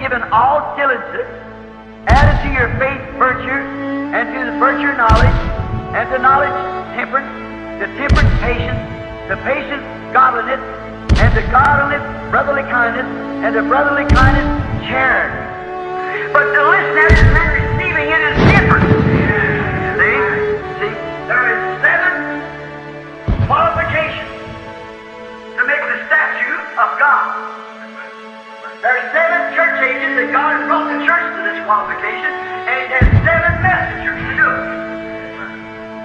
given all diligence, added to your faith virtue, and to the virtue knowledge, and to knowledge temperance, to temperance patience, to patience godliness, and to godliness brotherly kindness, and to brotherly kindness charity. But the listener and receiving it is different. See, there is 7 qualifications to make the statue of God. There are 7 church ages that God has brought the church to this qualification, and there's 7 messengers to do it.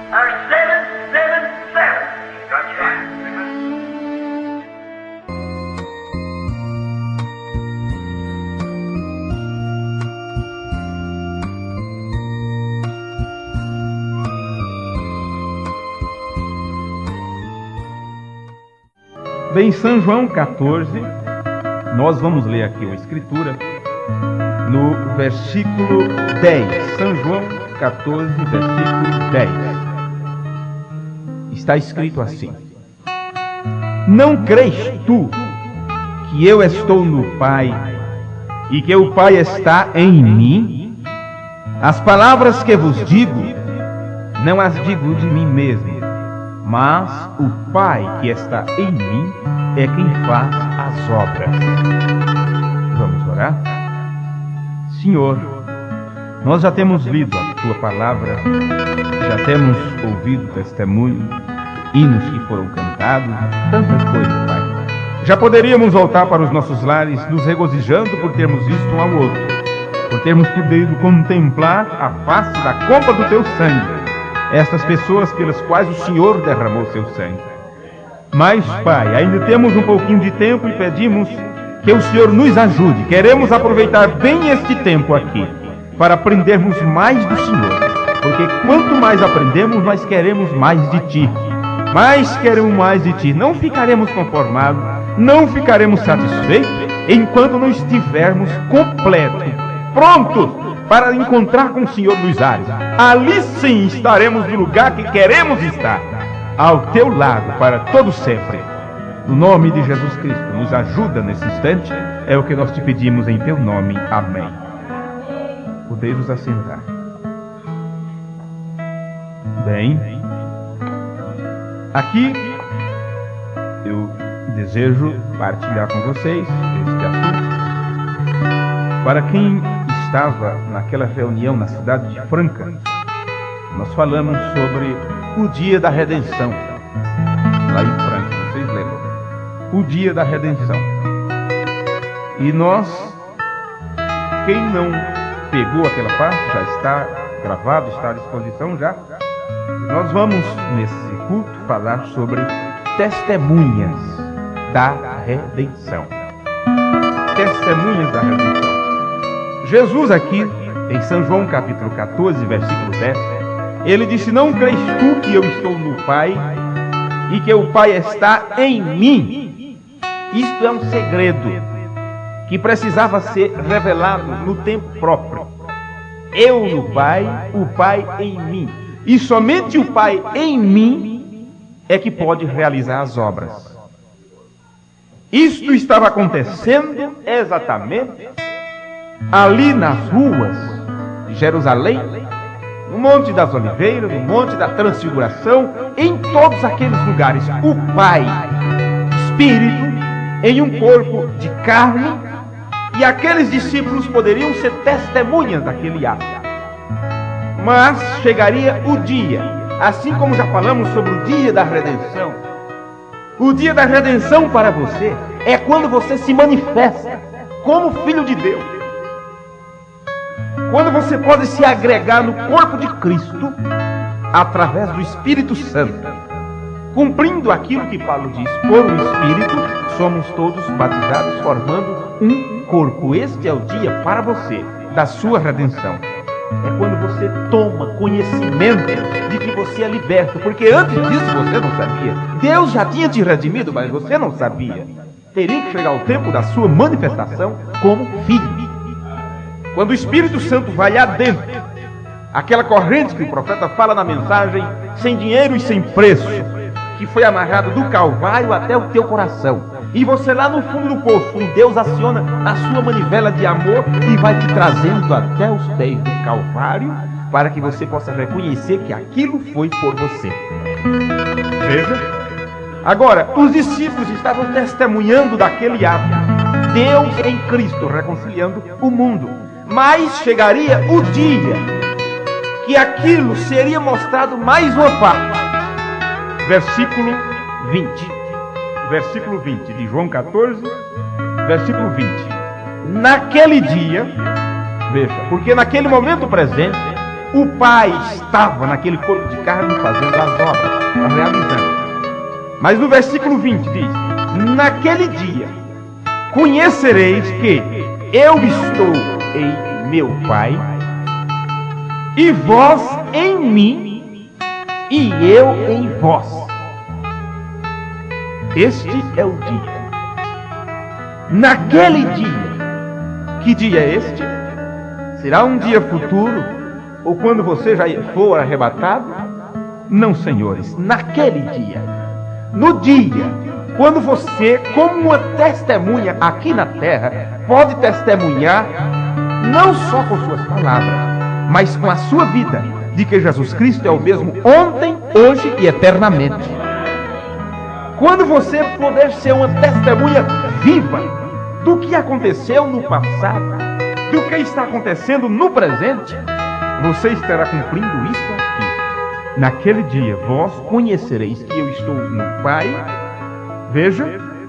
There are 7, 7, 7. That's right. Bem, São João 14, nós vamos ler aqui uma escritura no versículo 10. São João 14, versículo 10. Está escrito assim: Não crês tu que eu estou no Pai e que o Pai está em mim? As palavras que vos digo, não as digo de mim mesmo, mas o Pai que está em mim é quem faz as obras. Vamos orar? Senhor, nós já temos lido a Tua Palavra, já temos ouvido testemunho, hinos que foram cantados, tantas coisas, Pai. Já poderíamos voltar para os nossos lares nos regozijando por termos visto um ao outro, por termos podido contemplar a face da compra do Teu sangue, estas pessoas pelas quais o Senhor derramou seu sangue. Mas, Pai, ainda temos um pouquinho de tempo e pedimos que o Senhor nos ajude. Queremos aproveitar bem este tempo aqui para aprendermos mais do Senhor, porque quanto mais aprendemos, nós queremos mais de Ti. Mas queremos mais de Ti. Não ficaremos conformados, não ficaremos satisfeitos enquanto não estivermos completos, prontos para encontrar com o Senhor nos ares. Ali sim estaremos no lugar que queremos estar, ao Teu lado para todo sempre. No nome de Jesus Cristo, nos ajuda nesse instante, é o que nós te pedimos em Teu nome. Amém. Podeis vos assentar. Bem, aqui eu desejo partilhar com vocês este assunto. Para quem estava naquela reunião na cidade de Franca, nós falamos sobre o dia da redenção, lá em Franca, vocês lembram? O dia da redenção. E nós, quem não pegou aquela parte, já está gravado, está à disposição já. Nós vamos, nesse culto, falar sobre testemunhas da redenção. Testemunhas da redenção. Jesus aqui, em São João capítulo 14, versículo 10, ele disse: Não crês tu que eu estou no Pai e que o Pai está em mim? Isto é um segredo que precisava ser revelado no tempo próprio. Eu no Pai, o Pai em mim. E somente o Pai em mim é que pode realizar as obras. Isto estava acontecendo exatamente ali nas ruas de Jerusalém, no Monte das Oliveiras, no Monte da Transfiguração, em todos aqueles lugares. O Pai, Espírito, em um corpo de carne, e aqueles discípulos poderiam ser testemunhas daquele ato. Mas chegaria o dia, assim como já falamos sobre o dia da redenção. O dia da redenção para você é quando você se manifesta como filho de Deus. Quando você pode se agregar no corpo de Cristo através do Espírito Santo. Cumprindo aquilo que Paulo diz, por o Espírito, somos todos batizados formando um corpo. Este é o dia para você da sua redenção. É quando você toma conhecimento de que você é liberto, porque antes disso você não sabia. Deus já tinha te redimido, mas você não sabia. Teria que chegar o tempo da sua manifestação como filho. Quando o Espírito Santo vai adentro, aquela corrente que o profeta fala na mensagem, sem dinheiro e sem preço, que foi amarrado do Calvário até o teu coração. E você lá no fundo do poço, e Deus aciona a sua manivela de amor e vai te trazendo até os pés do Calvário, para que você possa reconhecer que aquilo foi por você. Veja. Agora, os discípulos estavam testemunhando daquele ato. Deus em Cristo reconciliando o mundo. Mas chegaria o dia que aquilo seria mostrado mais uma parte. Versículo 20. Versículo 20 de João 14, versículo 20. Naquele dia, veja, porque naquele momento presente, o Pai estava naquele corpo de carne fazendo as obras, realizando. Mas no versículo 20 diz: naquele dia conhecereis que eu estou em meu Pai, e vós em mim, e eu em vós. Este é o dia. Naquele dia. Que dia é este? Será um dia futuro? Ou quando você já for arrebatado? Não, senhores. Naquele dia. No dia, quando você, como uma testemunha aqui na terra, pode testemunhar não só com suas palavras, mas com a sua vida, de que Jesus Cristo é o mesmo ontem, hoje e eternamente. Quando você puder ser uma testemunha viva do que aconteceu no passado, do que está acontecendo no presente, você estará cumprindo isso aqui. Naquele dia, vós conhecereis que eu estou no Pai, veja,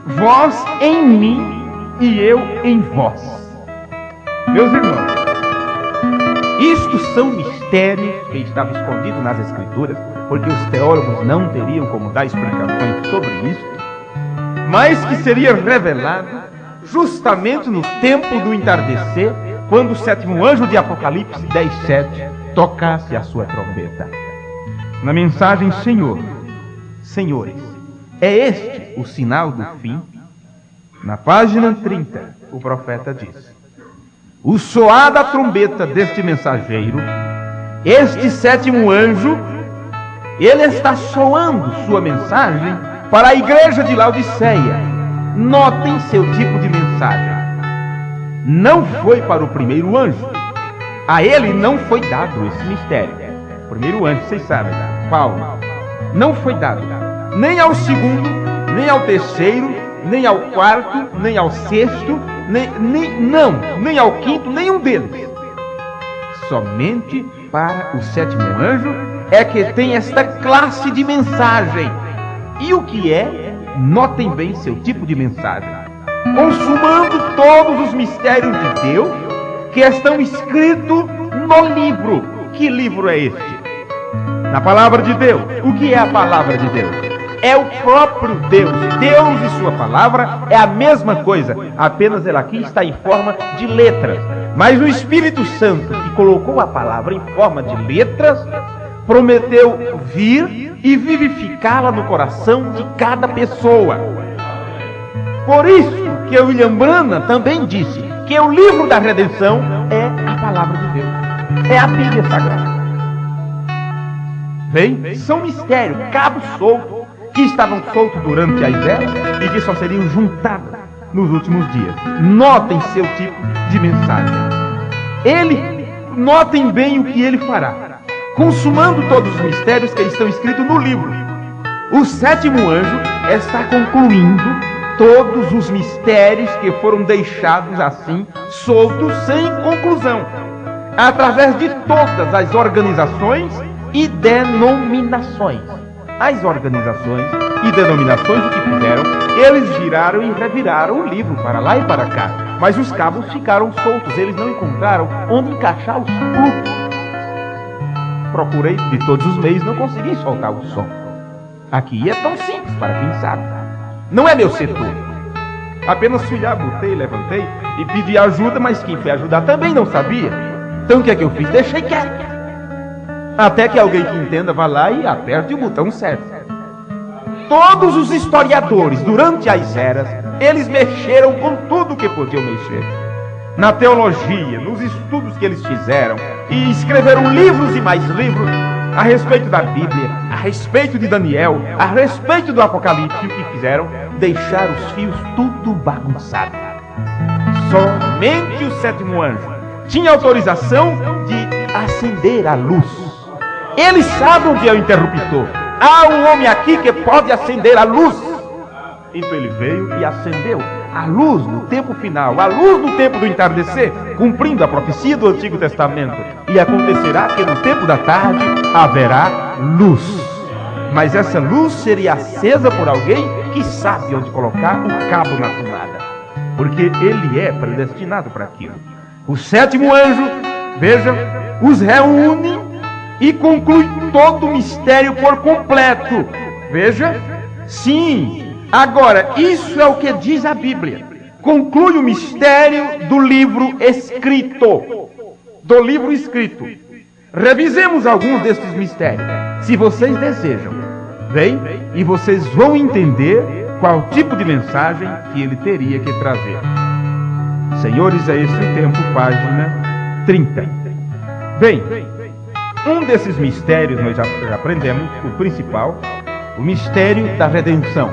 vós em mim e eu em vós. Meus irmãos, isto são mistérios que estavam escondidos nas Escrituras, porque os teólogos não teriam como dar explicações sobre isso, mas que seria revelado justamente no tempo do entardecer, quando o sétimo anjo de Apocalipse 10:7 tocasse a sua trombeta. Na mensagem Senhor, senhores, é este o sinal do fim? Na página 30, o profeta diz: o soar da trombeta deste mensageiro, este sétimo anjo, ele está soando sua mensagem para a igreja de Laodiceia. Notem seu tipo de mensagem. Não foi para o primeiro anjo. A ele não foi dado esse mistério. O primeiro anjo, vocês sabem, Paulo. Não foi dado. Nem ao segundo, nem ao terceiro, nem ao quarto, nem ao sexto, nem ao quinto, nenhum deles. Somente para o sétimo anjo é que tem esta classe de mensagem. E o que é? Notem bem seu tipo de mensagem. Consumando todos os mistérios de Deus que estão escritos no livro. Que livro é este? Na palavra de Deus. O que é a palavra de Deus? É o próprio Deus. Deus e sua palavra é a mesma coisa, apenas ela aqui está em forma de letras. Mas o Espírito Santo, que colocou a palavra em forma de letras, prometeu vir e vivificá-la no coração de cada pessoa. Por isso que o William Branham também disse que o livro da redenção é a palavra de Deus, é a Bíblia Sagrada. Bem, são mistérios, cabos soltos, que estavam soltos durante as eras e que só seriam juntados nos últimos dias. Notem seu tipo de mensagem. Notem bem o que ele fará, consumando todos os mistérios que estão escritos no livro. O sétimo anjo está concluindo todos os mistérios que foram deixados assim, soltos, sem conclusão, através de todas as organizações e denominações. As organizações e denominações, o que fizeram? Eles giraram e reviraram o livro para lá e para cá, mas os cabos ficaram soltos, eles não encontraram onde encaixar os plugs. Procurei de todos os meios, não consegui soltar o som. Aqui é tão simples para quem sabe. Não é meu setor. Apenas fui lá, botei, levantei e pedi ajuda, mas quem foi ajudar também não sabia. Então o que é que eu fiz? Deixei quieto. Até que alguém que entenda vá lá e aperte o botão certo. Todos os historiadores, durante as eras, eles mexeram com tudo que podiam mexer. Na teologia, nos estudos que eles fizeram, e escreveram livros e mais livros, a respeito da Bíblia, a respeito de Daniel, a respeito do Apocalipse, o que fizeram? Deixar os fios tudo bagunçado. Somente o sétimo anjo tinha autorização de acender a luz. Eles sabem onde é o interruptor. Há um homem aqui que pode acender a luz. Então ele veio e acendeu a luz no tempo final, a luz no tempo do entardecer, cumprindo a profecia do Antigo Testamento. E acontecerá que no tempo da tarde haverá luz. Mas essa luz seria acesa por alguém que sabe onde colocar o cabo na tomada, porque ele é predestinado para aquilo. O sétimo anjo, veja, os reúne e conclui todo o mistério por completo. Veja, sim. Agora, isso é o que diz a Bíblia. Conclui o mistério do livro escrito. Do livro escrito. Revisemos alguns destes mistérios, se vocês desejam. Vem, e vocês vão entender qual tipo de mensagem que ele teria que trazer. Senhores, a este tempo, página 30. Bem, um desses mistérios nós já aprendemos, o principal, o mistério da redenção.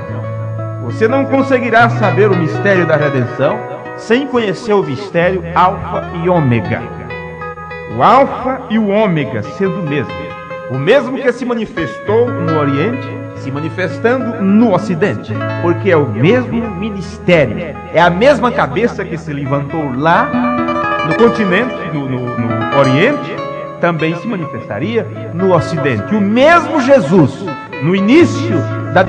Você não conseguirá saber o mistério da redenção sem conhecer o mistério Alfa e Ômega. O Alfa e o Ômega sendo o mesmo que se manifestou no Oriente, se manifestando no Ocidente, porque é o mesmo ministério, é a mesma cabeça que se levantou lá no continente, no Oriente, também se manifestaria no Ocidente. O mesmo Jesus, no início da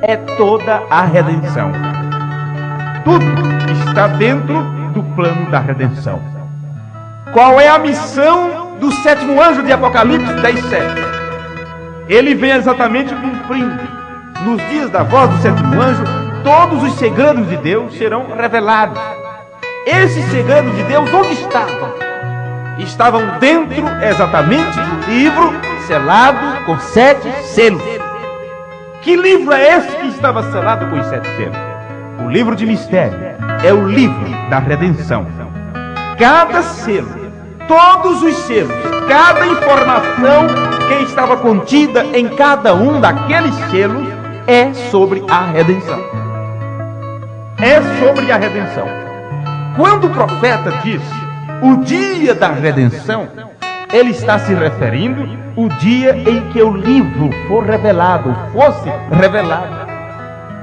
é toda a redenção. Tudo está dentro do plano da redenção. Qual é a missão do sétimo anjo de Apocalipse 10:7? Ele vem exatamente cumprindo. Nos dias da voz do sétimo anjo, todos os segredos de Deus serão revelados. Esses segredos de Deus onde estavam? Estavam dentro exatamente do livro selado com 7 selos. Que livro é esse que estava selado com os 7 selos? O livro de mistério. É o livro da redenção. Cada selo, todos os selos, cada informação que estava contida em cada um daqueles selos é sobre a redenção. É sobre a redenção. Quando o profeta diz o dia da redenção, ele está se referindo ao dia em que o livro for revelado, fosse revelado.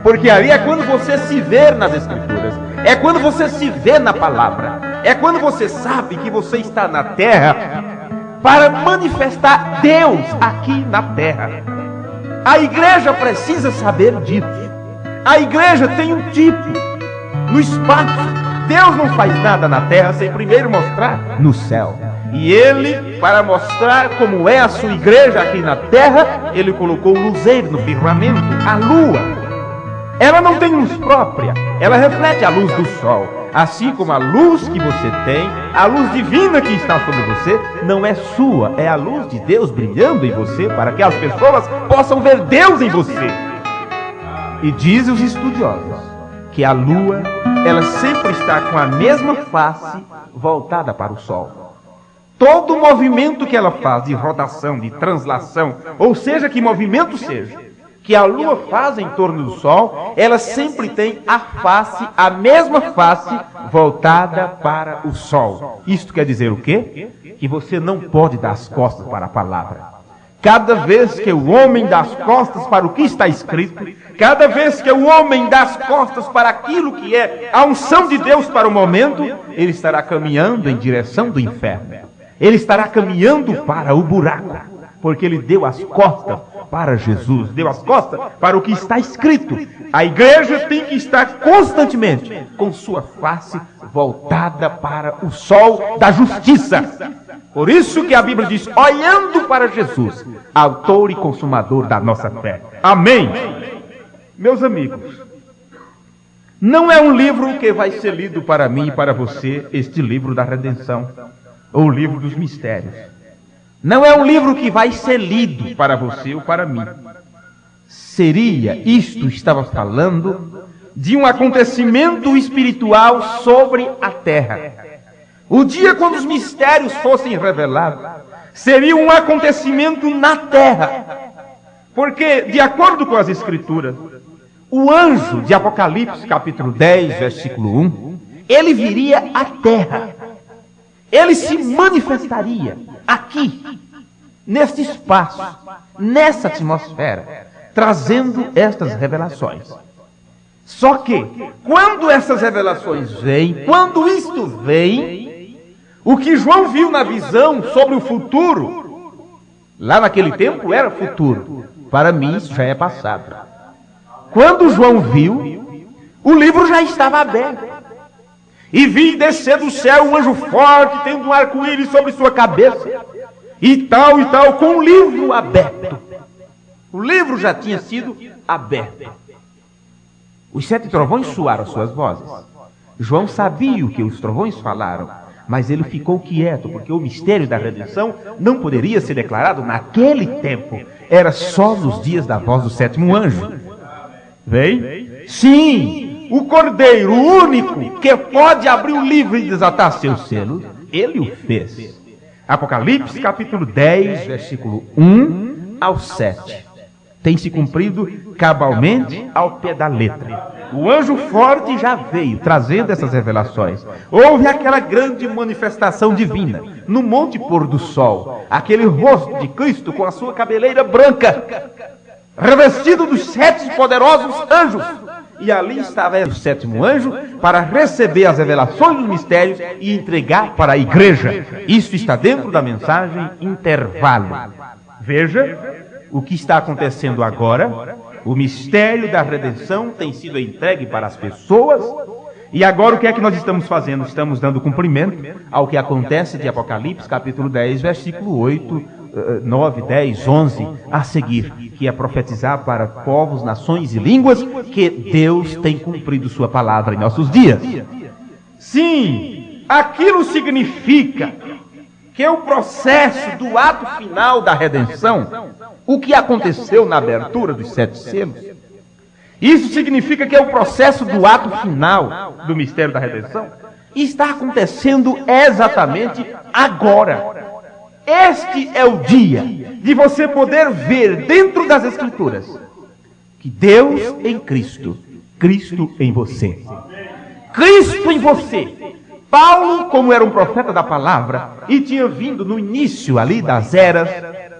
Porque ali é quando você se vê nas Escrituras, é quando você se vê na palavra, é quando você sabe que você está na terra para manifestar Deus aqui na terra. A igreja precisa saber disso. A igreja tem um tipo no espaço. Deus não faz nada na terra sem primeiro mostrar no céu. E ele, para mostrar como é a sua igreja aqui na terra, ele colocou o luzeiro no firmamento, a lua. Ela não tem luz própria, ela reflete a luz do sol. Assim como a luz que você tem, a luz divina que está sobre você, não é sua, é a luz de Deus brilhando em você, para que as pessoas possam ver Deus em você. E dizem os estudiosos que a lua, ela sempre está com a mesma face voltada para o sol. Todo movimento que ela faz de rotação, de translação, ou seja, que movimento seja, que a lua faz em torno do sol, ela sempre tem a mesma face voltada para o sol. Isto quer dizer o quê? Que você não pode dar as costas para a palavra. Cada vez que o homem dá as costas para o que está escrito, cada vez que o homem dá as costas para aquilo que é a unção de Deus para o momento, ele estará caminhando em direção do inferno. Ele estará caminhando para o buraco, porque ele deu as costas para Jesus, deu as costas para o que está escrito. A igreja tem que estar constantemente com sua face voltada para o sol da justiça. Por isso que a Bíblia diz, olhando para Jesus, autor e consumador da nossa fé. Amém. Meus amigos, não é um livro que vai ser lido para mim e para você, este livro da redenção, ou o livro dos mistérios. Não é um livro que vai ser lido para você ou para mim. Estava falando de um acontecimento espiritual sobre a terra. O dia quando os mistérios fossem revelados seria um acontecimento na terra. Porque, de acordo com as Escrituras, o anjo de Apocalipse, capítulo 10, versículo 1, ele viria à terra. Ele se manifestaria aqui, neste espaço, nessa atmosfera, trazendo estas revelações. Só que, quando essas revelações vêm, quando isto vem, o que João viu na visão sobre o futuro, lá naquele tempo era futuro. Para mim isso já é passado. Quando João viu, o livro já estava aberto. E vi descer do céu um anjo forte, tendo um arco-íris sobre sua cabeça, e tal, com o livro aberto. O livro já tinha sido aberto. Os 7 trovões soaram suas vozes. João sabia o que os trovões falaram, mas ele ficou quieto, porque o mistério da redenção não poderia ser declarado naquele tempo. Era só nos dias da voz do 7º anjo. Vem? Sim, o Cordeiro, o único que pode abrir o livro e desatar seus selos, ele o fez. Apocalipse capítulo 10, versículo 1 ao 7. Tem se cumprido cabalmente ao pé da letra. O anjo forte já veio trazendo essas revelações. Houve aquela grande manifestação divina no Monte Pôr do Sol. Aquele rosto de Cristo com a sua cabeleira branca, revestido dos 7 poderosos anjos. E ali estava o 7º anjo para receber as revelações dos mistérios e entregar para a igreja. Isso está dentro da mensagem intervalo. Veja o que está acontecendo agora. O mistério da redenção tem sido entregue para as pessoas. E agora o que é que nós estamos fazendo? Estamos dando cumprimento ao que acontece de Apocalipse, capítulo 10, versículo 8, 9, 10, 11, a seguir, que é profetizar para povos, nações e línguas que Deus tem cumprido sua palavra em nossos dias. Sim, aquilo significa que o processo do ato final da redenção, o que aconteceu na abertura dos 7 selos, isso significa que é o processo do ato final do mistério da redenção, está acontecendo exatamente agora. Este é o dia de você poder ver dentro das Escrituras que Deus em Cristo, Cristo em você. Cristo em você. Paulo, como era um profeta da palavra e tinha vindo no início ali das eras,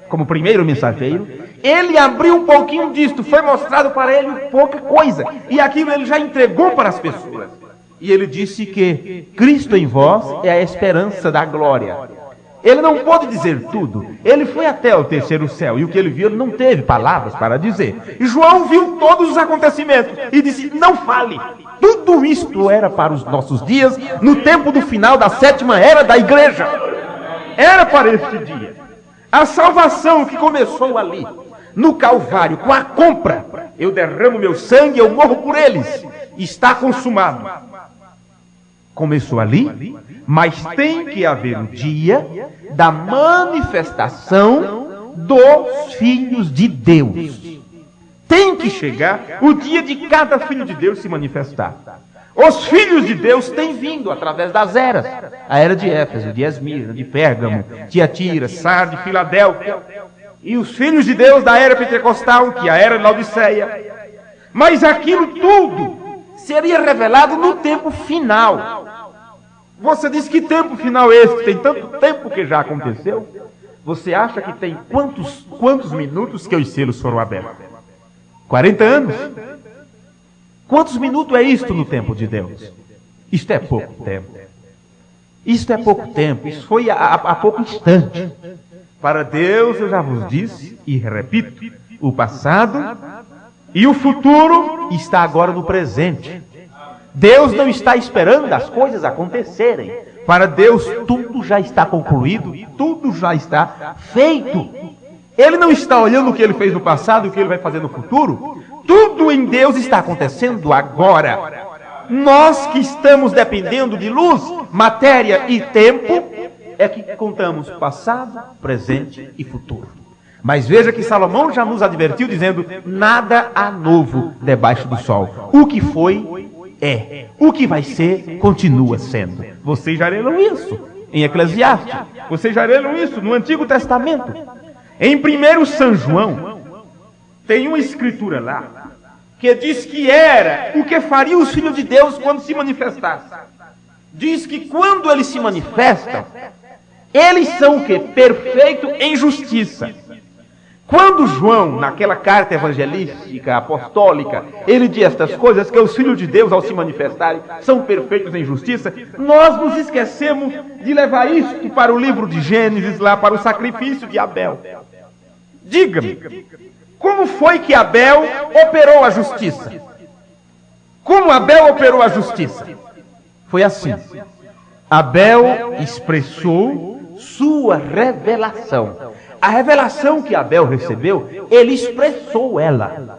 como primeiro mensageiro, ele abriu um pouquinho disto, foi mostrado para ele pouca coisa, e aquilo ele já entregou para as pessoas. E ele disse que Cristo em vós é a esperança da glória. Ele não pôde dizer tudo, ele foi até o 3º céu, e o que ele viu, ele não teve palavras para dizer. E João viu todos os acontecimentos, e disse, não fale. Tudo isto era para os nossos dias, no tempo do final da 7ª era da igreja. Era para este dia. A salvação que começou ali, no Calvário, com a compra. Eu derramo meu sangue, eu morro por eles. Está consumado. Começou ali, mas tem que haver o dia da manifestação dos filhos de Deus. Tem que chegar o dia de cada filho de Deus se manifestar. Os filhos de Deus têm vindo através das eras. A era de Éfeso, de Esmirna, de Pérgamo, Tiatira, Sarde, Filadélfia. E os filhos de Deus da era pentecostal, que é a era de Laodiceia. Mas aquilo tudo seria revelado no tempo final. Você diz, que tempo final é esse? Tem tanto tempo que já aconteceu. Você acha que tem quantos minutos que os selos foram abertos? 40 anos? Quantos minutos é isto no tempo de Deus? Isto é pouco tempo. Isto é pouco tempo. Isso foi há pouco instante. Para Deus, eu já vos disse e repito, o passado e o futuro está agora no presente. Deus não está esperando as coisas acontecerem. Para Deus, tudo já está concluído, tudo já está feito. Ele não está olhando o que ele fez no passado e o que ele vai fazer no futuro. Tudo em Deus está acontecendo agora. Nós que estamos dependendo de luz, matéria e tempo, é que contamos passado, presente e futuro. Mas veja que Salomão já nos advertiu dizendo, nada há novo debaixo do sol. O que foi, é. O que vai ser, continua sendo. Vocês já leram isso em Eclesiastes. Vocês já leram isso no Antigo Testamento. Em 1 São João, tem uma escritura lá, que diz que era o que faria os filhos de Deus quando se manifestassem. Diz que quando eles se manifestam, eles são o quê? Perfeito em justiça. Quando João, naquela carta evangelística, apostólica, ele diz estas coisas, que os filhos de Deus, ao se manifestarem, são perfeitos em justiça, nós nos esquecemos de levar isto para o livro de Gênesis, lá para o sacrifício de Abel. Diga-me, como foi que Abel operou a justiça? Como Abel operou a justiça? Foi assim. Abel expressou sua revelação. A revelação que Abel recebeu, ele expressou ela.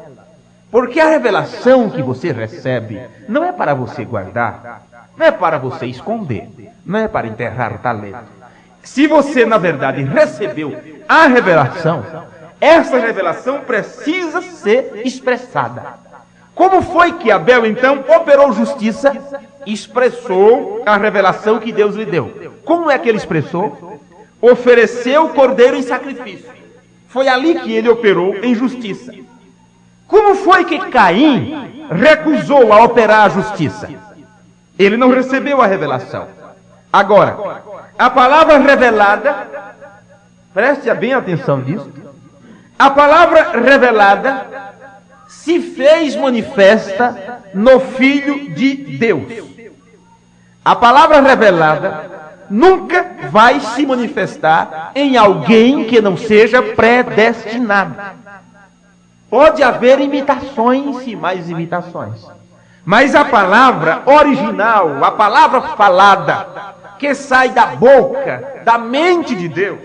Porque a revelação que você recebe não é para você guardar, não é para você esconder, não é para enterrar o talento. Se você, na verdade, recebeu a revelação, essa revelação precisa ser expressada. Como foi que Abel, então, operou justiça? Expressou a revelação que Deus lhe deu. Como é que ele expressou? Ofereceu o cordeiro em sacrifício. Foi ali que ele operou em justiça. Como foi que Caim recusou a operar a justiça? Ele não recebeu a revelação. Agora, a palavra revelada, preste bem atenção nisso, a palavra revelada se fez manifesta no Filho de Deus. A palavra revelada nunca vai se manifestar em alguém que não seja predestinado. Pode haver imitações e mais imitações. Mas a palavra original, a palavra falada, que sai da boca, da mente de Deus,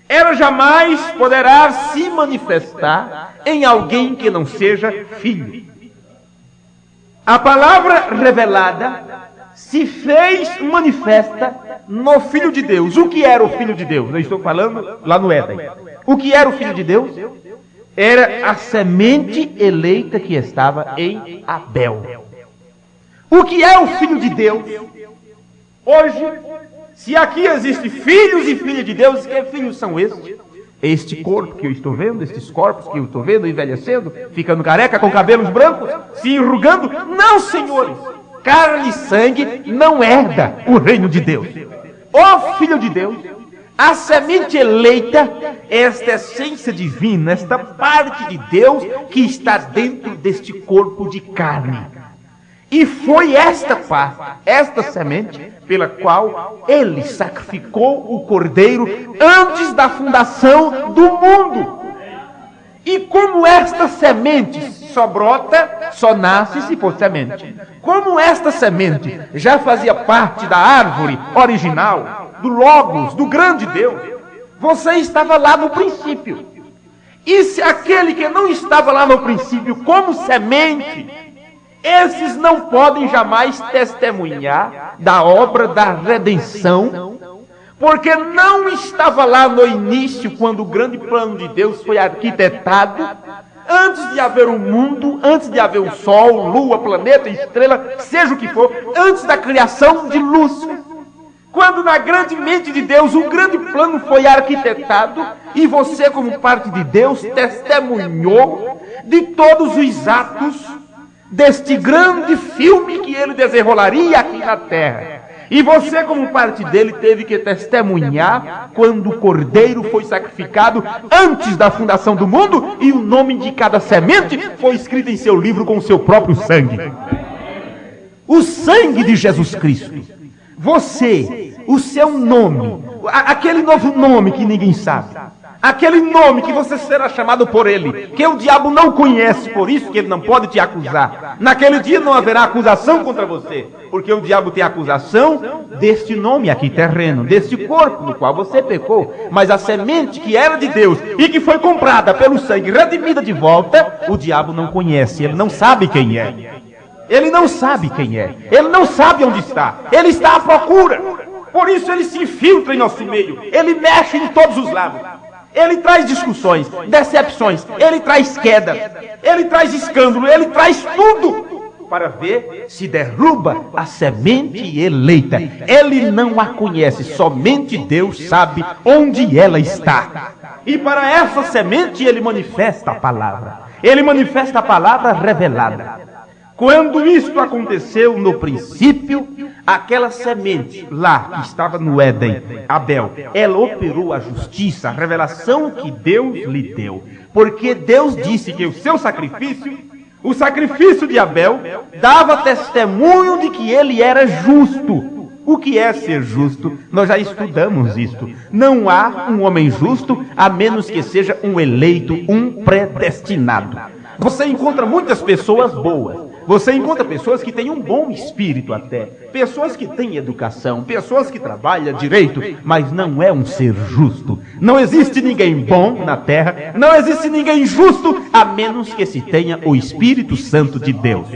ela jamais poderá se manifestar em alguém que não seja filho. A palavra revelada se fez manifesta no Filho de Deus. O que era o Filho de Deus? Eu estou falando lá no Éden. O que era o Filho de Deus? Era a semente eleita que estava em Abel. O que é o Filho de Deus? Hoje, se aqui existem filhos e filhas de Deus, que filhos são estes? Este corpo que eu estou vendo, estes corpos que eu estou vendo envelhecendo, ficando careca, com cabelos brancos, se enrugando? Não, senhores! Carne e sangue não herda o reino de Deus. O Filho de Deus, a semente eleita, esta essência divina, esta parte de Deus que está dentro deste corpo de carne. E foi esta parte, esta semente, pela qual ele sacrificou o cordeiro antes da fundação do mundo. E como esta semente só brota, só nasce se for semente. Como esta semente já fazia parte da árvore original, do Logos, do grande Deus, você estava lá no princípio. E se aquele que não estava lá no princípio como semente, esses não podem jamais testemunhar da obra da redenção, porque não estava lá no início, quando o grande plano de Deus foi arquitetado, antes de haver um mundo, antes de haver o sol, lua, planeta, estrela, seja o que for, antes da criação de Lúcifer. Quando na grande mente de Deus o grande plano foi arquitetado, e você, como parte de Deus, testemunhou de todos os atos deste grande filme que ele desenrolaria aqui na terra. E você, como parte dele, teve que testemunhar quando o cordeiro foi sacrificado antes da fundação do mundo e o nome de cada semente foi escrito em seu livro com o seu próprio sangue. O sangue de Jesus Cristo. Você, o seu nome, aquele novo nome que ninguém sabe, aquele nome que você será chamado por ele, que o diabo não conhece, por isso que ele não pode te acusar. Naquele dia não haverá acusação contra você, porque o diabo tem acusação deste nome aqui terreno, deste corpo no qual você pecou. Mas a semente que era de Deus e que foi comprada pelo sangue, redimida de volta, o diabo não conhece, ele não sabe quem é. Ele não sabe quem é, ele não sabe onde está, ele está à procura. Por isso ele se infiltra em nosso meio, ele mexe em todos os lados. Ele traz discussões, decepções, ele traz queda, ele traz escândalo, ele traz tudo. para ver se derruba a semente eleita. Ele não a conhece, somente Deus sabe onde ela está. E para essa semente ele manifesta a palavra. Ele manifesta a palavra revelada. Quando isto aconteceu no princípio, aquela semente lá que estava no Éden, Abel, ela operou a justiça, a revelação que Deus lhe deu. Porque Deus disse que o seu sacrifício, o sacrifício de Abel, dava testemunho de que ele era justo. O que é ser justo? Nós já estudamos isto. Não há um homem justo a menos que seja um eleito, um predestinado. Você encontra muitas pessoas boas. Você encontra pessoas que têm um bom espírito até, pessoas que têm educação, pessoas que trabalham direito, mas não é um ser justo. Não existe ninguém bom na terra, não existe ninguém justo, a menos que se tenha o Espírito Santo de Deus.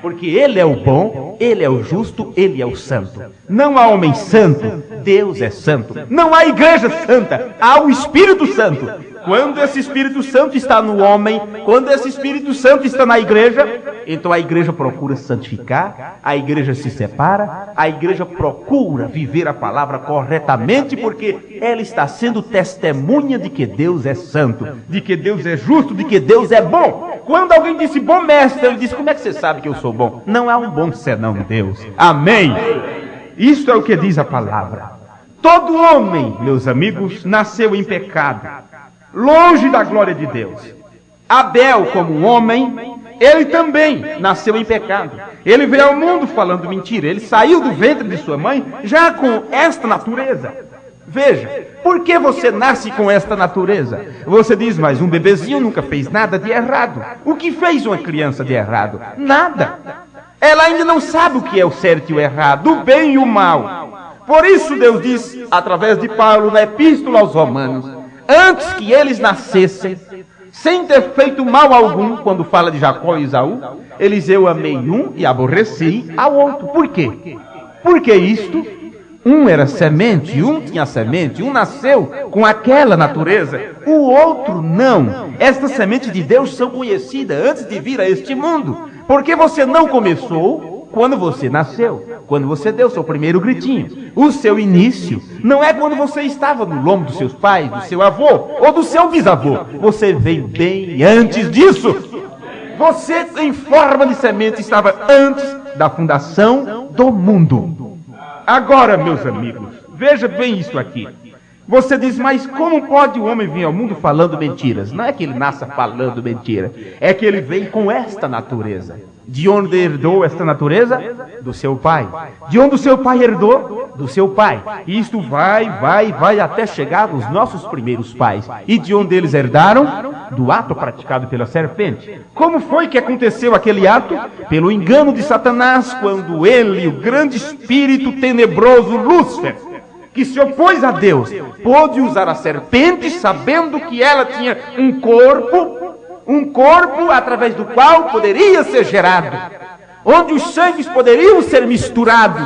Porque Ele é o bom, Ele é o justo, Ele é o santo. Não há homem santo, Deus é santo. Não há igreja santa, há o Espírito Santo. Quando esse Espírito Santo está no homem, quando esse Espírito Santo está na igreja, então a igreja procura santificar, a igreja se separa, a igreja procura viver a palavra corretamente, porque ela está sendo testemunha de que Deus é santo, de que Deus é justo, de que Deus é bom. Quando alguém disse, bom mestre, ele disse, como é que você sabe que eu sou bom? Não há um bom senão Deus. Amém. Isto é o que diz a palavra. Todo homem, meus amigos, nasceu em pecado, longe da glória de Deus. Abel, como um homem, ele também nasceu em pecado. Ele veio ao mundo falando mentira. Ele saiu do ventre de sua mãe já com esta natureza. Veja, por que você nasce com esta natureza? Você diz, mas um bebezinho nunca fez nada de errado. O que fez uma criança de errado? Nada. Ela ainda não sabe o que é o certo e o errado, o bem e o mal. Por isso Deus diz, através de Paulo, na Epístola aos Romanos, antes que eles nascessem, sem ter feito mal algum, quando fala de Jacó e Esaú, eles eu amei um e aborreci ao outro. Por quê? Porque isto, um era semente, um tinha semente, um nasceu com aquela natureza, o outro não. Estas sementes de Deus são conhecidas antes de vir a este mundo, porque você não começou quando você nasceu, quando você deu seu primeiro gritinho. O seu início não é quando você estava no lombo dos seus pais, do seu avô ou do seu bisavô. Você veio bem antes disso. Você, em forma de semente, estava antes da fundação do mundo. Agora, meus amigos, veja bem isso aqui. Você diz, mas como pode o homem vir ao mundo falando mentiras? Não é que ele nasça falando mentira, é que ele vem com esta natureza. De onde herdou esta natureza? Do seu pai. De onde o seu pai herdou? Do seu pai. E isto vai até chegar nos nossos primeiros pais. E de onde eles herdaram? Do ato praticado pela serpente. Como foi que aconteceu aquele ato? Pelo engano de Satanás, quando ele, o grande espírito tenebroso Lúcifer, que se opôs a Deus, pôde usar a serpente, sabendo que ela tinha um corpo através do qual poderia ser gerado, onde os sangues poderiam ser misturados.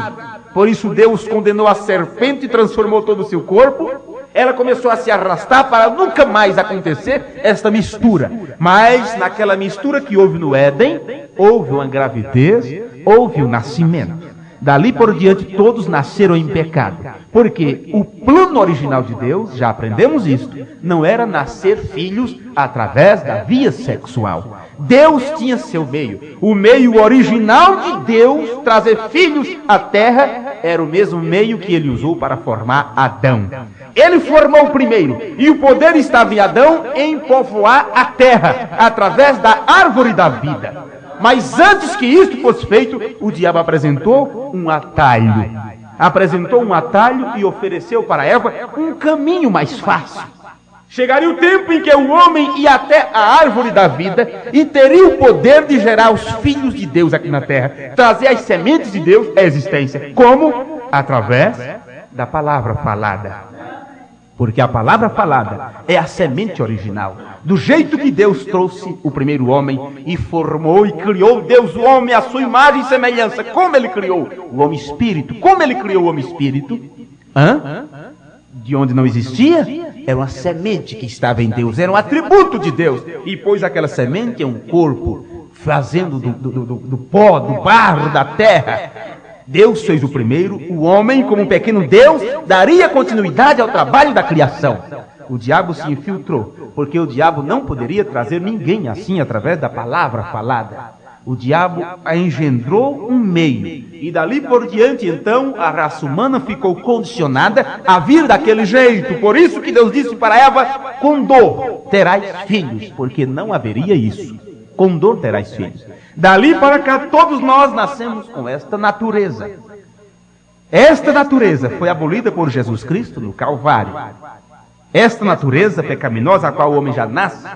Por isso Deus condenou a serpente e transformou todo o seu corpo. Ela começou a se arrastar para nunca mais acontecer esta mistura. Mas naquela mistura que houve no Éden, houve uma gravidez, houve o nascimento. Dali por diante todos nasceram em pecado. Porque o plano original de Deus, já aprendemos isto, não era nascer filhos através da via sexual. Deus tinha seu meio. O meio original de Deus, trazer filhos à terra, era o mesmo meio que ele usou para formar Adão. Ele formou o primeiro, e o poder estava em Adão em povoar a terra, através da árvore da vida. Mas antes que isto fosse feito, o diabo apresentou um atalho. Apresentou um atalho e ofereceu para Eva um caminho mais fácil. Chegaria o tempo em que o homem ia até a árvore da vida e teria o poder de gerar os filhos de Deus aqui na terra, trazer as sementes de Deus à existência. Como? Através da palavra falada. Porque a palavra falada é a semente original. Do jeito que Deus trouxe o primeiro homem e formou e criou Deus o homem à sua imagem e semelhança. Como ele criou o homem espírito? Como ele criou o homem espírito? De onde não existia? Era uma semente que estava em Deus, era um atributo de Deus. E pôs aquela semente em um corpo fazendo do pó, do barro, da terra. Deus fez o primeiro, o homem, como um pequeno Deus, daria continuidade ao trabalho da criação. O diabo se infiltrou, porque o diabo não poderia trazer ninguém assim através da palavra falada. O diabo engendrou um meio, e dali por diante, então, a raça humana ficou condicionada a vir daquele jeito. Por isso que Deus disse para Eva: com dor terás filhos, porque não haveria isso. Com dor terás filhos. Dali para cá, todos nós nascemos com esta natureza. Esta natureza foi abolida por Jesus Cristo no Calvário. Esta natureza pecaminosa, a qual o homem já nasce,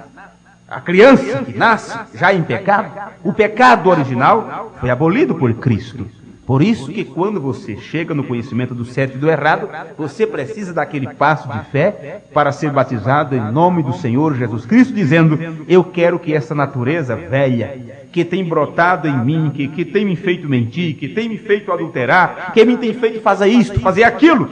a criança que nasce já em pecado, o pecado original foi abolido por Cristo. Por isso que quando você chega no conhecimento do certo e do errado, você precisa daquele passo de fé para ser batizado em nome do Senhor Jesus Cristo, dizendo: eu quero que essa natureza velha, que tem brotado em mim, que tem me feito mentir, que tem me feito adulterar, que me tem feito fazer isto, fazer aquilo,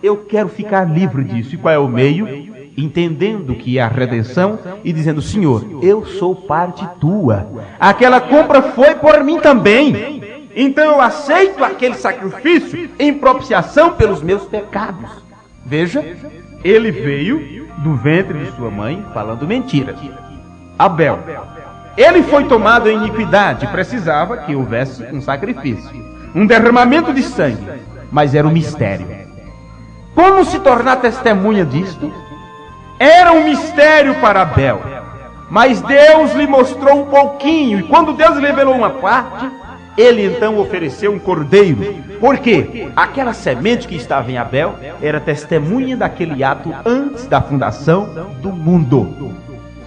eu quero ficar livre disso. E qual é o meio? Entendendo que é a redenção e dizendo: Senhor, eu sou parte tua. Aquela compra foi por mim também. Então eu aceito aquele sacrifício em propiciação pelos meus pecados. Veja, ele veio do ventre de sua mãe falando mentiras. Abel, ele foi tomado em iniquidade, precisava que houvesse um sacrifício, um derramamento de sangue, mas era um mistério. Como se tornar testemunha disto? Era um mistério para Abel, mas Deus lhe mostrou um pouquinho, e quando Deus lhe revelou uma parte, ele então ofereceu um cordeiro. Por quê? Aquela semente que estava em Abel era testemunha daquele ato antes da fundação do mundo.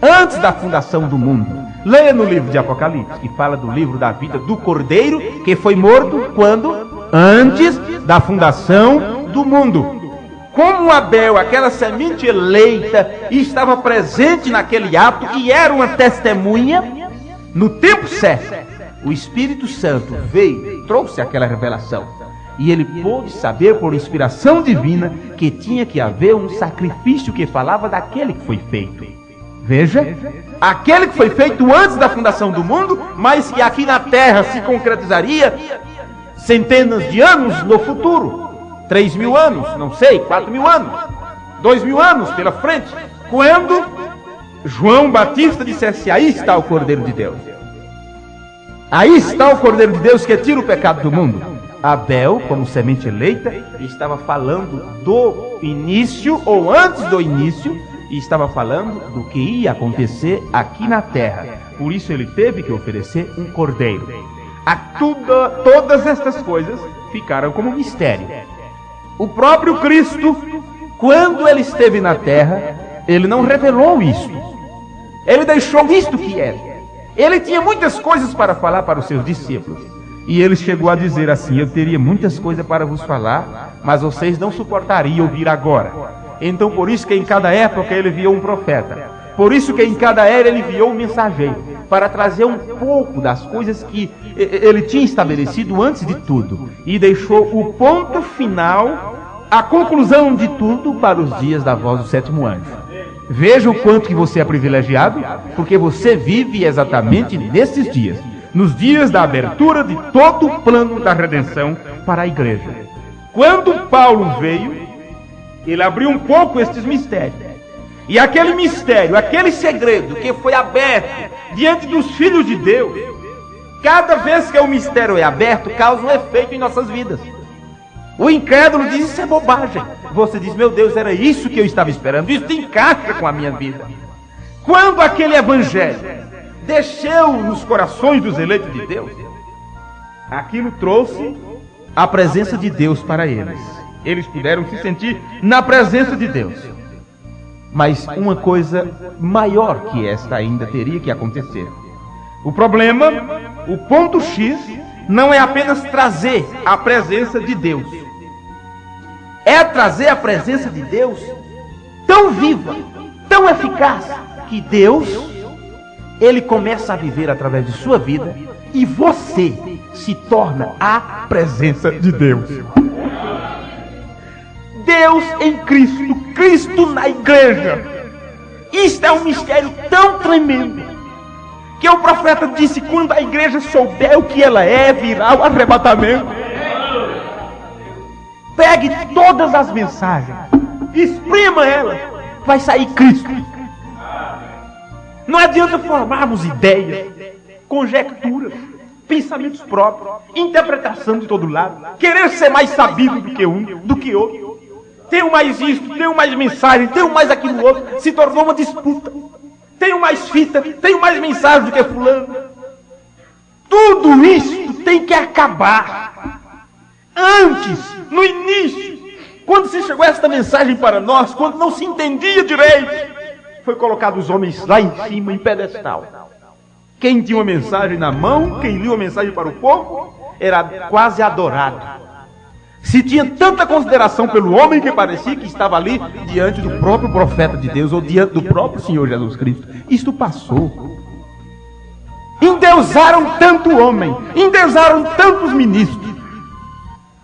Antes da fundação do mundo. Leia no livro de Apocalipse, que fala do livro da vida do cordeiro, que foi morto quando? Antes da fundação do mundo. Como Abel, aquela semente eleita, estava presente naquele ato e era uma testemunha, no tempo certo, o Espírito Santo veio, trouxe aquela revelação. E ele pôde saber por inspiração divina que tinha que haver um sacrifício que falava daquele que foi feito. Veja, aquele que foi feito antes da fundação do mundo, mas que aqui na terra se concretizaria centenas de anos no futuro. 3.000 anos, não sei, 4.000 anos, 2.000 anos pela frente, quando João Batista dissesse: aí está o Cordeiro de Deus. Aí está o Cordeiro de Deus que tira o pecado do mundo. Abel, como semente eleita, estava falando do início, ou antes do início, e estava falando do que ia acontecer aqui na terra. Por isso ele teve que oferecer um cordeiro. Todas estas coisas ficaram como mistério. O próprio Cristo, quando ele esteve na terra, ele não revelou isso. Ele deixou isto que era. Ele tinha muitas coisas para falar para os seus discípulos. E ele chegou a dizer assim: eu teria muitas coisas para vos falar, mas vocês não suportariam ouvir agora. Então por isso que em cada época ele enviou um profeta. Por isso que em cada era ele enviou um mensageiro, para trazer um pouco das coisas que ele tinha estabelecido antes de tudo. E deixou o ponto final, a conclusão de tudo, para os dias da voz do sétimo anjo. Veja o quanto que você é privilegiado, porque você vive exatamente nesses dias, nos dias da abertura de todo o plano da redenção para a igreja. Quando Paulo veio, ele abriu um pouco estes mistérios. E aquele mistério, aquele segredo que foi aberto diante dos filhos de Deus, cada vez que o mistério é aberto, causa um efeito em nossas vidas. O incrédulo diz: isso é bobagem. Você diz: meu Deus, era isso que eu estava esperando, isso encaixa com a minha vida. Quando aquele evangelho desceu nos corações dos eleitos de Deus, aquilo trouxe a presença de Deus para eles. Eles puderam se sentir na presença de Deus. Mas uma coisa maior que esta ainda teria que acontecer. O problema, o ponto X, não é apenas trazer a presença de Deus. É trazer a presença de Deus tão viva, tão eficaz, que Deus, ele começa a viver através de sua vida e você se torna a presença de Deus. Deus em Cristo, Cristo na igreja. Isto é um mistério tão tremendo Que o profeta disse: quando a igreja souber o que ela é, virá o arrebatamento. Pegue todas as mensagens, exprima elas, vai sair Cristo. Não adianta formarmos ideias, conjecturas, pensamentos próprios, interpretação de todo lado, querer ser mais sabido do que um, do que outro. Tenho mais isto, tenho mais mensagem, tenho mais aquilo outro. Se tornou uma disputa. Tenho mais fita, tenho mais mensagem do que fulano. Tudo isso tem que acabar. Antes, no início, quando se chegou esta mensagem para nós, quando não se entendia direito, foi colocado os homens lá em cima, em pedestal. Quem tinha uma mensagem na mão, quem lia uma mensagem para o povo, era quase adorado. Se tinha tanta consideração pelo homem que parecia que estava ali diante do próprio profeta de Deus, ou diante do próprio Senhor Jesus Cristo. Isto passou. Endeusaram tanto o homem, endeusaram tantos ministros,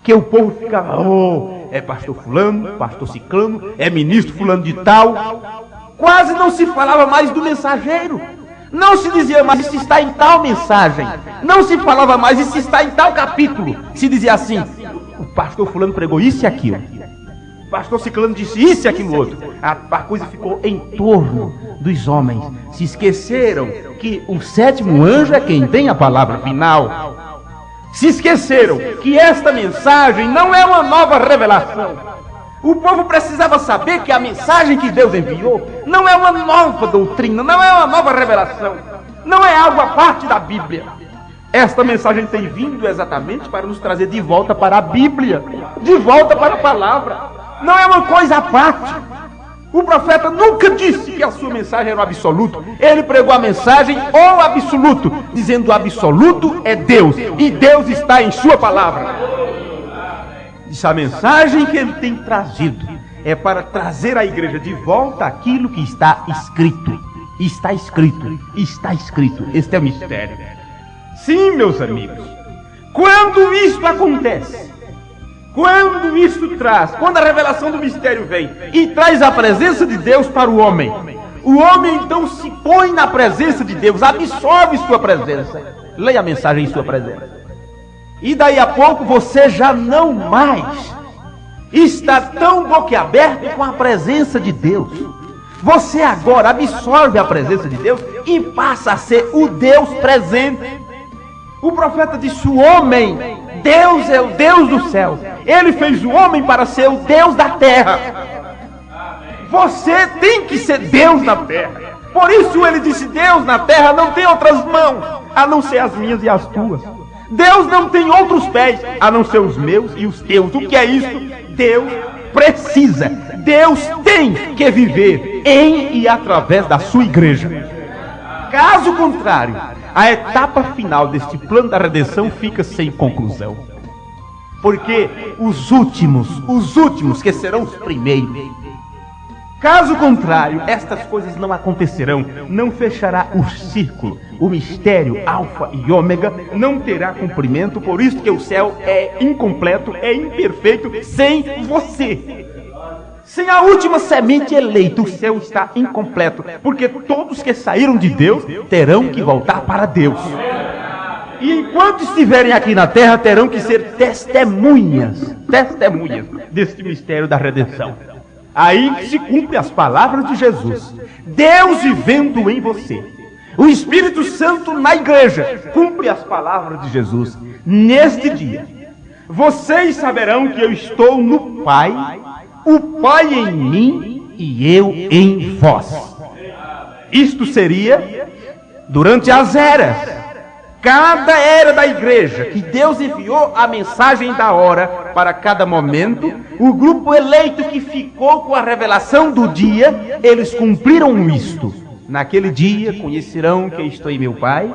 que o povo ficava: oh, é pastor fulano, pastor ciclano, é ministro fulano de tal. Quase não se falava mais do mensageiro. Não se dizia mais: isso está em tal mensagem. Não se falava mais: isso está em tal capítulo. Se dizia assim: o pastor fulano pregou isso e aquilo. O pastor ciclano disse isso e aquilo outro. A coisa ficou em torno dos homens. Se esqueceram que o sétimo anjo é quem tem a palavra final. Se esqueceram que esta mensagem não é uma nova revelação. O povo precisava saber que a mensagem que Deus enviou não é uma nova doutrina, não é uma nova revelação, não é algo à parte da Bíblia. Esta mensagem tem vindo exatamente para nos trazer de volta para a Bíblia, de volta para a palavra. Não é uma coisa à parte. O profeta nunca disse que a sua mensagem era o absoluto. Ele pregou a mensagem ou absoluto, dizendo: o absoluto é Deus, e Deus está em sua palavra. Disse: a mensagem que ele tem trazido é para trazer à igreja de volta aquilo que está escrito. Está escrito, está escrito. Este é o mistério. Sim, meus amigos, quando isto acontece, quando isto traz, quando a revelação do mistério vem e traz a presença de Deus para o homem então se põe na presença de Deus, absorve sua presença, leia a mensagem em sua presença. E daí a pouco você já não mais está tão boquiaberto com a presença de Deus. Você agora absorve a presença de Deus e passa a ser o Deus presente. O profeta disse: o homem, Deus é o Deus do céu. Ele fez o homem para ser o Deus da terra. Você tem que ser Deus na terra. Por isso ele disse: Deus na terra não tem outras mãos, a não ser as minhas e as tuas. Deus não tem outros pés, a não ser os meus e os teus. O que é isso? Deus precisa, Deus tem que viver em e através da sua igreja. Caso contrário, a etapa final deste plano da redenção fica sem conclusão. Porque os últimos que serão os primeiros. Caso contrário, estas coisas não acontecerão, não fechará o círculo, o mistério alfa e ômega não terá cumprimento, por isso que o céu é incompleto, é imperfeito sem você. Sem a última semente eleita, o céu está incompleto, porque todos que saíram de Deus terão que voltar para Deus. E enquanto estiverem aqui na terra, terão que ser testemunhas deste mistério da redenção. Aí se cumpre as palavras de Jesus. Deus vivendo em você. O Espírito Santo na igreja. Cumpre as palavras de Jesus. Neste dia, vocês saberão que eu estou no Pai, o Pai em mim e eu em vós. Isto seria durante as eras. Cada era da igreja, que Deus enviou a mensagem da hora para cada momento, o grupo eleito que ficou com a revelação do dia, eles cumpriram isto. Naquele dia conhecerão que estou em meu Pai,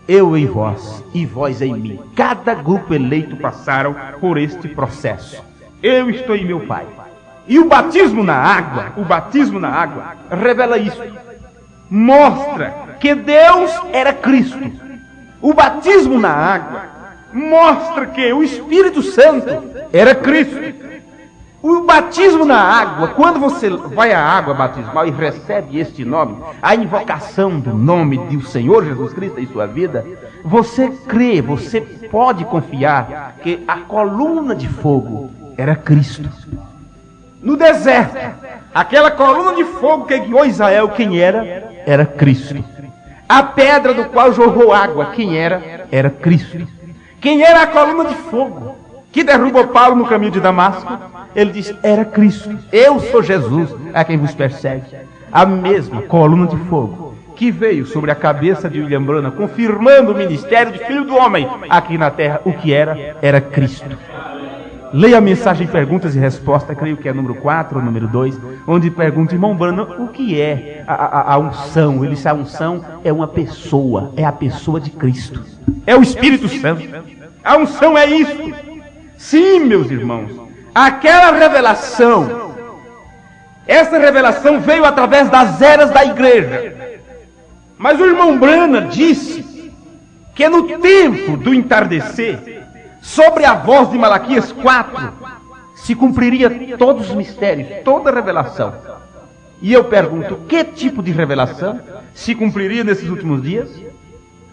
eu em vós e vós em mim. Cada grupo eleito passaram por este processo. Eu estou em meu Pai. E o batismo na água revela isso. Mostra que Deus era Cristo. O batismo na água mostra que o Espírito Santo era Cristo. O batismo na água, quando você vai à água batismal e recebe este nome, a invocação do nome do Senhor Jesus Cristo em sua vida, você crê, você pode confiar que a coluna de fogo era Cristo. No deserto, aquela coluna de fogo que guiou Israel, quem era? Era Cristo. A pedra do qual jorrou água, quem era? Era Cristo. Quem era a coluna de fogo que derrubou Paulo no caminho de Damasco? Ele disse, era Cristo. Eu sou Jesus, a quem vos persegue. A mesma coluna de fogo que veio sobre a cabeça de William Branham, confirmando o ministério de Filho do Homem aqui na terra. O que era? Era Cristo. Leia a mensagem Perguntas e Respostas, creio que é número 4 ou número 2, onde pergunta, irmão Branham, o que é a unção? Ele disse, a unção é uma pessoa, é a pessoa de Cristo. É o Espírito Santo. A unção é isso. Sim, meus irmãos, aquela revelação, essa revelação veio através das eras da igreja. Mas o irmão Branham disse que no tempo do entardecer, sobre a voz de Malaquias 4, se cumpriria todos os mistérios, toda a revelação. E eu pergunto, que tipo de revelação se cumpriria nesses últimos dias?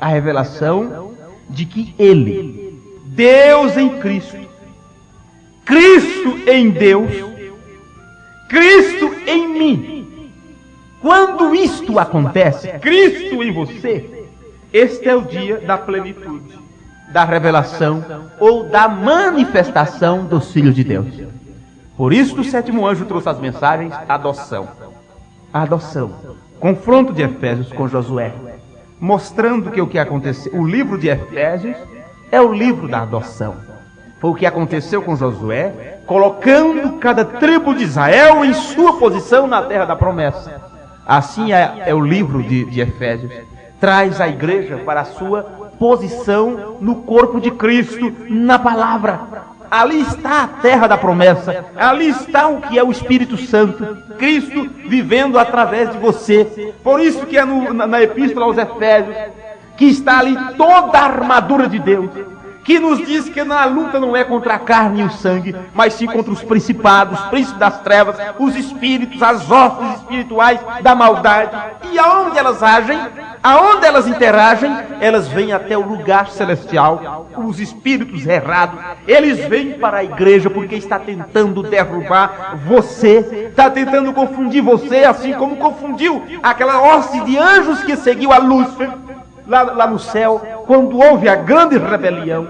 A revelação de que Ele, Deus em Cristo, Cristo em Deus, Cristo em mim. Quando isto acontece, Cristo em você, este é o dia da plenitude, da revelação ou da manifestação dos filhos de Deus. Por isso o sétimo anjo trouxe as mensagens adoção. A adoção. Confronto de Efésios com Josué, mostrando que o que aconteceu, o livro de Efésios é o livro da adoção. Foi o que aconteceu com Josué, colocando cada tribo de Israel em sua posição na terra da promessa. Assim é o livro de Efésios. Traz a igreja para a sua posição no corpo de Cristo, na palavra. Ali está a terra da promessa. Ali está o que é o Espírito Santo. Cristo vivendo através de você. Por isso que é na epístola aos Efésios, que está ali toda a armadura de Deus, que nos diz que na luta não é contra a carne e o sangue, mas sim contra os principados, príncipes das trevas, os espíritos, as hostes espirituais da maldade. E aonde elas agem, aonde elas interagem, elas vêm até o lugar celestial. Os espíritos errados, eles vêm para a igreja porque está tentando derrubar você, está tentando confundir você, assim como confundiu aquela hoste de anjos que seguiu a Lúcifer lá no céu, quando houve a grande rebelião.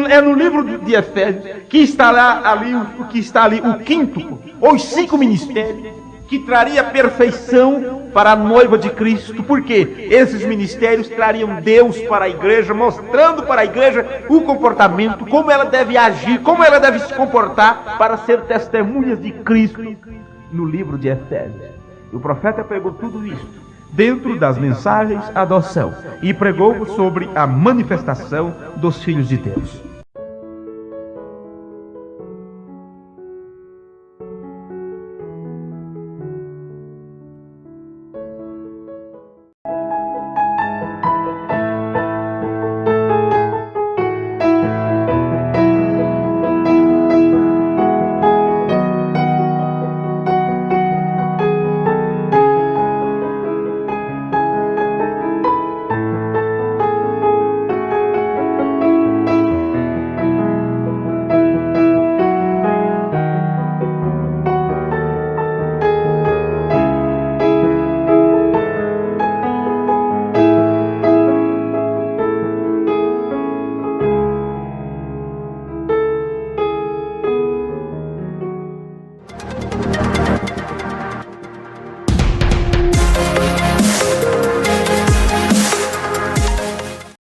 É no livro de Efésios que está ali o quinto, ou os 5 ministérios, que traria perfeição para a noiva de Cristo. Porque esses ministérios trariam Deus para a igreja, mostrando para a igreja o comportamento, como ela deve agir, como ela deve se comportar para ser testemunhas de Cristo no livro de Efésios. E o profeta pegou tudo isso dentro das mensagens adoção e pregou sobre a manifestação dos filhos de Deus.